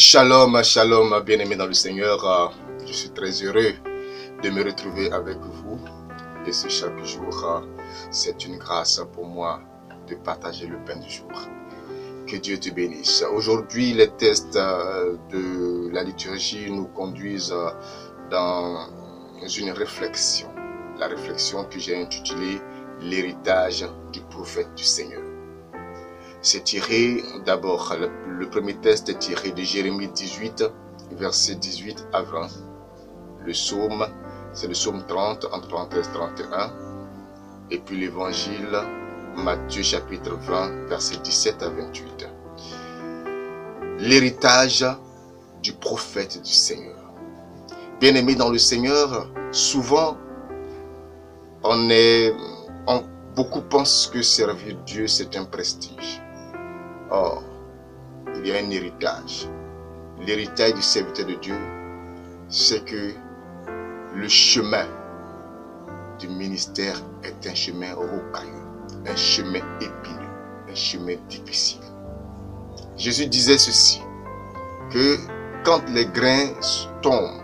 Shalom, shalom, bien-aimés dans le Seigneur. Je suis très heureux de me retrouver avec vous. Et ce chaque jour, c'est une grâce pour moi de partager le pain du jour. Que Dieu te bénisse. Aujourd'hui, les textes de la liturgie nous conduisent dans une réflexion. La réflexion que j'ai intitulée « L'héritage du prophète du Seigneur ». C'est tiré, d'abord, le premier texte est tiré de Jérémie 18, versets 18 à 20. Le psaume, c'est le psaume 30, entre parenthèses 31. Et puis l'évangile, Matthieu chapitre 20, versets 17 à 28. L'héritage du prophète du Seigneur. Bien-aimés dans le Seigneur, souvent, beaucoup pensent que servir Dieu, c'est un prestige. Or, il y a un héritage. L'héritage du serviteur de Dieu, c'est que le chemin du ministère est un chemin rocailleux, un chemin épineux, un chemin difficile. Jésus disait ceci, que quand les grains tombent,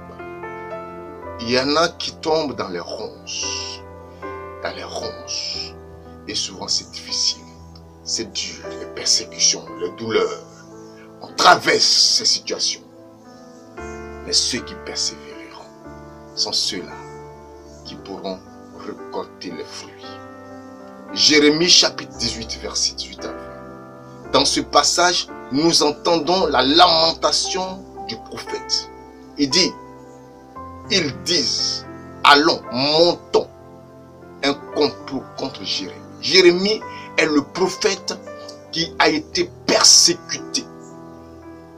il y en a qui tombent dans les ronces. Et souvent c'est difficile. C'est dur, les persécutions, les douleurs. On traverse ces situations. Mais ceux qui persévéreront sont ceux-là qui pourront récolter les fruits. Jérémie chapitre 18, verset 18 à 20. Dans ce passage, nous entendons la lamentation du prophète. Il dit, ils disent, allons, montons, un complot contre Jérémie. Jérémie est le prophète qui a été persécuté.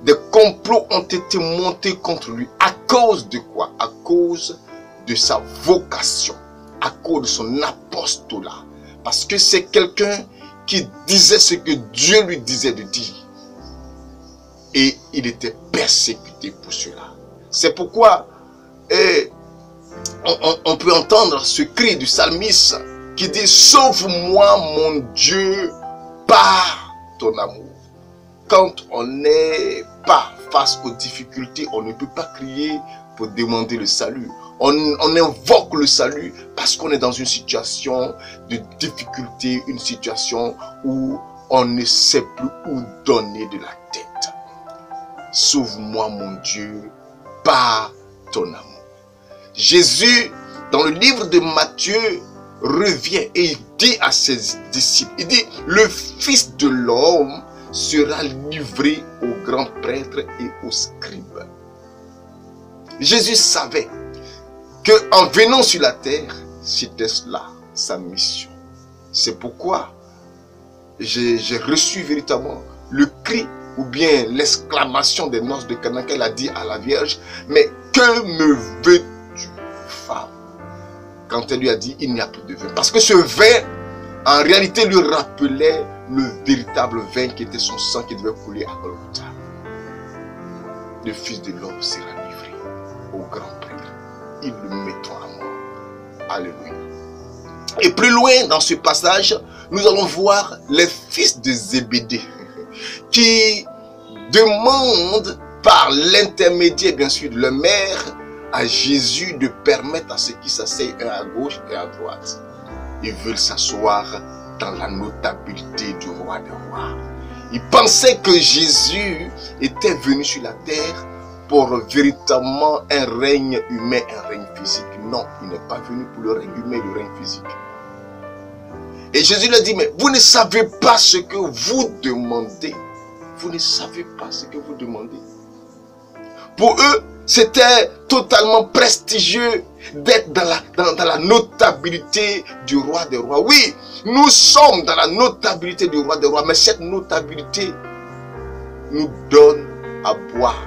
Des complots ont été montés contre lui. À cause de quoi? À cause de sa vocation, à cause de son apostolat. Parce que c'est quelqu'un qui disait ce que Dieu lui disait de dire. Et il était persécuté pour cela. C'est pourquoi on peut entendre ce cri du psalmiste qui dit « Sauve-moi mon Dieu par ton amour ». Quand on n'est pas face aux difficultés, on ne peut pas crier pour demander le salut. On invoque le salut parce qu'on est dans une situation de difficulté, une situation où on ne sait plus où donner de la tête. Sauve-moi mon Dieu par ton amour. Jésus, dans le livre de Matthieu, revient et il dit à ses disciples, il dit, le Fils de l'homme sera livré aux grands prêtres et aux scribes. Jésus savait qu'en venant sur la terre, c'était cela sa mission. C'est pourquoi j'ai reçu véritablement le cri ou bien l'exclamation des noces de Cana qu'elle a dit à la Vierge, mais que me veux-tu, femme? Quand elle lui a dit, il n'y a plus de vin. Parce que ce vin, en réalité, lui rappelait le véritable vin qui était son sang qui devait couler à Golgotha. Le Fils de l'homme sera livré au grand prêtre. Ils le mettront à mort. Alléluia. Et plus loin dans ce passage, nous allons voir les fils de Zébédée qui demandent par l'intermédiaire, bien sûr, de leur mère, à Jésus de permettre à ceux qui s'asseyent un à gauche et à droite. Ils veulent s'asseoir dans la notabilité du roi des rois. Ils pensaient que Jésus était venu sur la terre pour véritablement un règne humain, un règne physique. Non, il n'est pas venu pour le règne humain, le règne physique. Et Jésus leur dit, mais vous ne savez pas ce que vous demandez. Vous ne savez pas ce que vous demandez. Pour eux, c'était totalement prestigieux d'être dans la notabilité du roi des rois. Oui, nous sommes dans la notabilité du roi des rois, mais cette notabilité nous donne à boire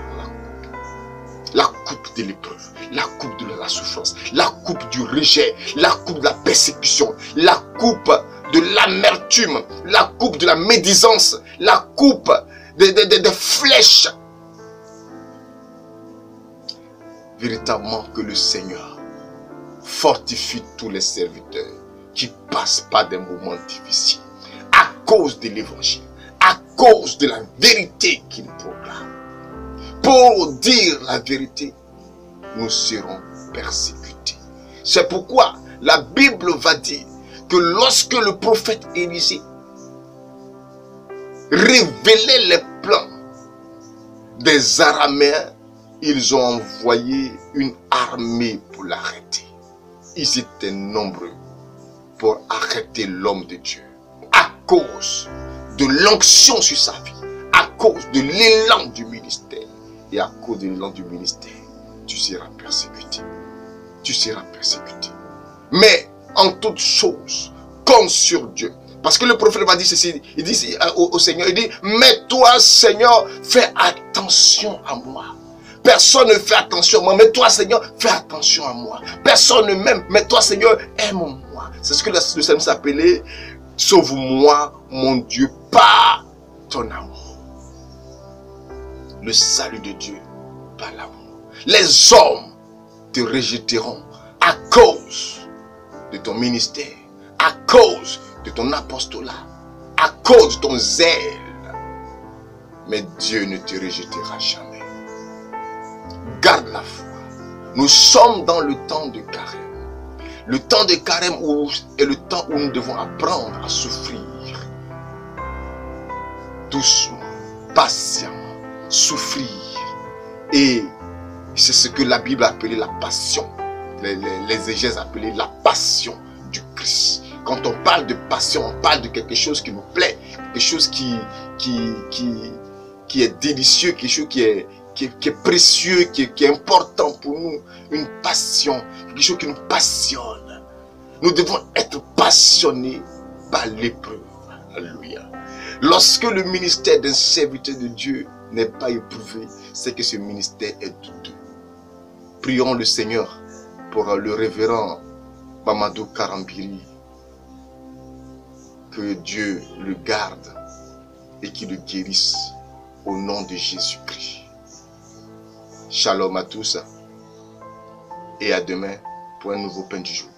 la coupe de l'épreuve, la coupe de la souffrance, la coupe du rejet, la coupe de la persécution, la coupe de l'amertume, la coupe de la médisance, la coupe des flèches. Véritablement que le Seigneur fortifie tous les serviteurs qui passent par des moments difficiles à cause de l'évangile, à cause de la vérité qu'il proclame. pour dire la vérité, nous serons persécutés. C'est pourquoi la Bible va dire que lorsque le prophète Élisée révélait les plans des Araméens, ils ont envoyé une armée pour l'arrêter. Ils étaient nombreux pour arrêter l'homme de Dieu à cause de l'onction sur sa vie, à cause de l'élan du ministère. Et à cause de l'élan du ministère, tu seras persécuté. Tu seras persécuté. Mais en toutes choses, compte sur Dieu. Parce que le prophète va dire ceci, il dit au Seigneur, il dit, mais toi Seigneur, fais attention à moi. Personne ne fait attention à moi, mais toi Seigneur, fais attention à moi. Personne ne m'aime, mais toi Seigneur, aime-moi. C'est ce que le psaume s'appelait, sauve-moi mon Dieu par ton amour. Le salut de Dieu par l'amour. Les hommes te rejetteront à cause de ton ministère, à cause de ton apostolat, à cause de ton zèle. Mais Dieu ne te rejettera jamais. Garde la foi. Nous sommes dans le temps de carême. Le temps de carême est le temps où nous devons apprendre à souffrir. Doucement, patiemment, souffrir. Et c'est ce que la Bible a appelé la passion. Les exégèses appelaient la passion du Christ. Quand on parle de passion, on parle de quelque chose qui nous plaît, quelque chose qui est délicieux, quelque chose qui est précieux, qui est important pour nous. Une passion, quelque chose qui nous passionne. Nous devons être passionnés par l'épreuve. Alléluia. Lorsque le ministère d'un serviteur de Dieu n'est pas éprouvé, c'est que ce ministère est douteux. Prions le Seigneur pour le révérend Mamadou Karambiri. Que Dieu le garde et qu'il le guérisse au nom de Jésus-Christ. Shalom à tous et à demain pour un nouveau pain du jour.